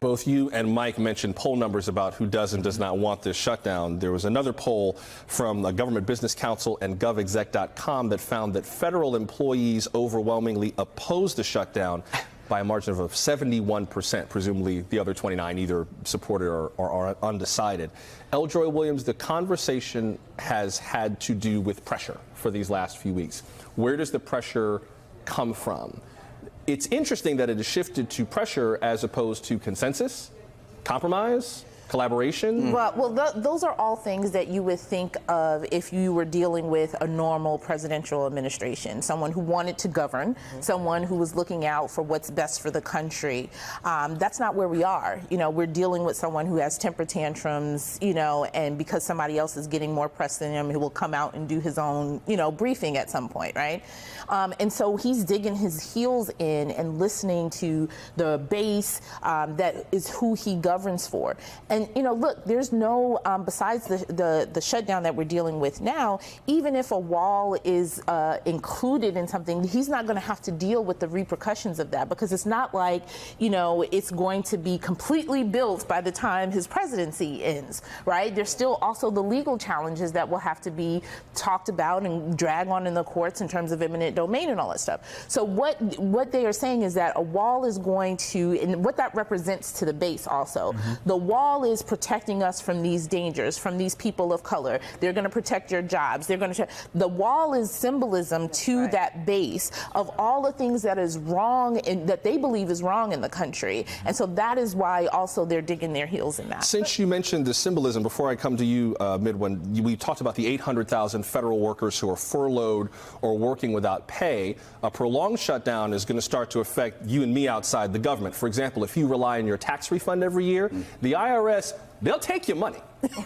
both you and Mike mentioned poll numbers about who does and does not want this shutdown. There was another poll from the Government Business Council and govexec.com that found that federal employees overwhelmingly oppose the shutdown by a margin of 71%. Presumably the other 29 either supported or are undecided. Eljoy Williams, the conversation has had to do with pressure for these last few weeks. Where does the pressure come from? It's interesting that it has shifted to pressure as opposed to consensus, compromise, collaboration. Well, those are all things that you would think of if you were dealing with a normal presidential administration, someone who wanted to govern, someone who was looking out for what's best for the country. That's not where we are. You know, we're dealing with someone who has temper tantrums, you know, and because somebody else is getting more press than him, he will come out and do his own, you know, briefing at some point, right? And so he's digging his heels in and listening to the base that is who he governs for. And, you know, look, there's no, besides the shutdown that we're dealing with now, even if a wall is included in something, he's not going to have to deal with the repercussions of that, because it's not like, you know, it's going to be completely built by the time his presidency ends, right? There's still also the legal challenges that will have to be talked about and drag on in the courts in terms of eminent domain and all that stuff. So what they are saying is that a wall is going to, and what that represents to the base also, the wall is protecting us from these dangers, from these people of color. They're going to protect your jobs. They're going to. The wall is symbolism to that base of all the things that is wrong and that they believe is wrong in the country. And so that is why also they're digging their heels in that. Since you mentioned the symbolism, before I come to you, Midwin, we talked about the 800,000 federal workers who are furloughed or working without pay. A prolonged shutdown is going to start to affect you and me outside the government. For example, if you rely on your tax refund every year, the IRS, they'll take your money.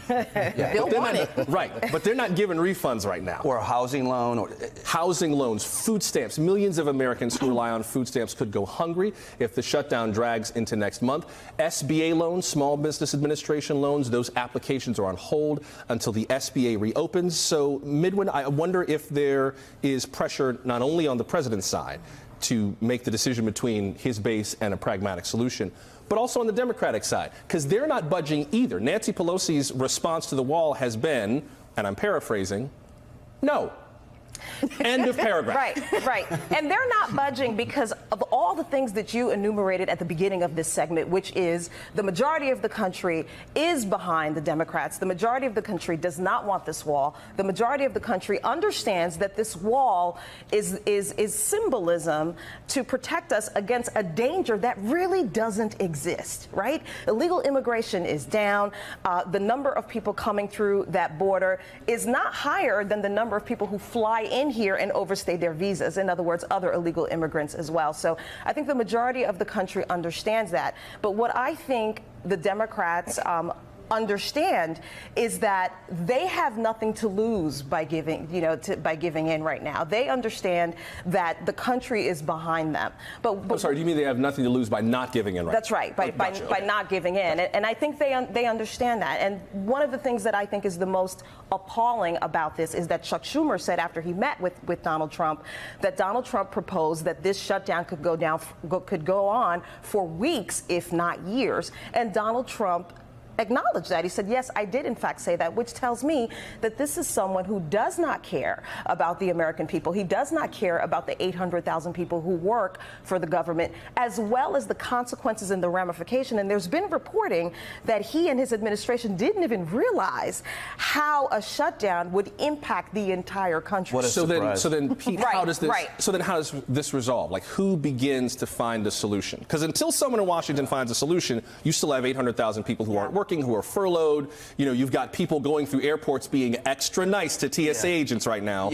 They'll want it. Right, but they're not giving refunds right now. Or a housing loan. Or housing loans, food stamps. Millions of Americans who rely on food stamps could go hungry if the shutdown drags into next month. SBA loans, Small Business Administration loans, those applications are on hold until the SBA reopens. So, Midwin, I wonder if there is pressure not only on the president's side to make the decision between his base and a pragmatic solution, but also on the Democratic side, because they're not budging either. Nancy Pelosi's response to the wall has been, and I'm paraphrasing, no. End of paragraph. Right. And they're not budging because of all the things that you enumerated at the beginning of this segment, which is the majority of the country is behind the Democrats. The majority of the country does not want this wall. The majority of the country understands that this wall is symbolism to protect us against a danger that really doesn't exist, right? Illegal immigration is down. The number of people coming through that border is not higher than the number of people who fly in here and overstay their visas. In other words, other illegal immigrants as well. So I think the majority of the country understands that. But what I think the Democrats understand is that they have nothing to lose by giving, by giving in right now. They understand that the country is behind them. But I'm sorry, do you mean they have nothing to lose by not giving in right That's right, by not giving in. And I think they understand that. And one of the things that I think is the most appalling about this is that Chuck Schumer said after he met with Donald Trump that Donald Trump proposed that this shutdown could go on for weeks, if not years. And Donald Trump acknowledged that. He said, yes, I did in fact say that, which tells me that this is someone who does not care about the American people. He does not care about the 800,000 people who work for the government, as well as the consequences and the ramification. And there's been reporting that he and his administration didn't even realize how a shutdown would impact the entire country. What a surprise. So then, Pete, how does this resolve? Like, who begins to find a solution? Because until someone in Washington finds a solution, you still have 800,000 people who aren't working, who are furloughed. You know, you've got people going through airports being extra nice to TSA agents right now.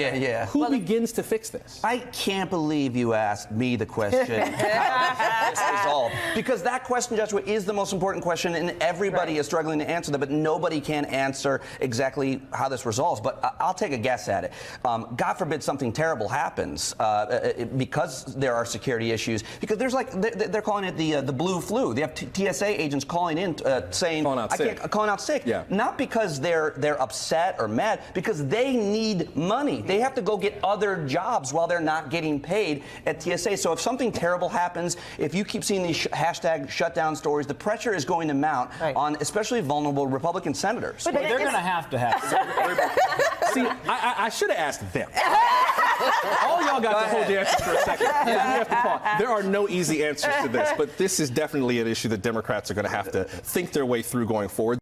Who begins to fix this? I can't believe you asked me the question. How does this resolve? Because that question, Joshua, is the most important question, and everybody is struggling to answer that, but nobody can answer exactly how this resolves. But I'll take a guess at it. God forbid something terrible happens because there are security issues. Because there's they're calling it the blue flu. They have TSA agents calling in saying, calling out sick. Calling out sick. Yeah. Not because they're upset or mad, because they need money. They have to go get other jobs while they're not getting paid at TSA. So if something terrible happens, if you keep seeing these hashtag shutdown stories, the pressure is going to mount on especially vulnerable Republican senators. But they're going to have it. See, I should have asked them. All y'all got to hold the answers for a second. We have to pause. There are no easy answers to this, but this is definitely an issue that Democrats are going to have to think their way through going forward.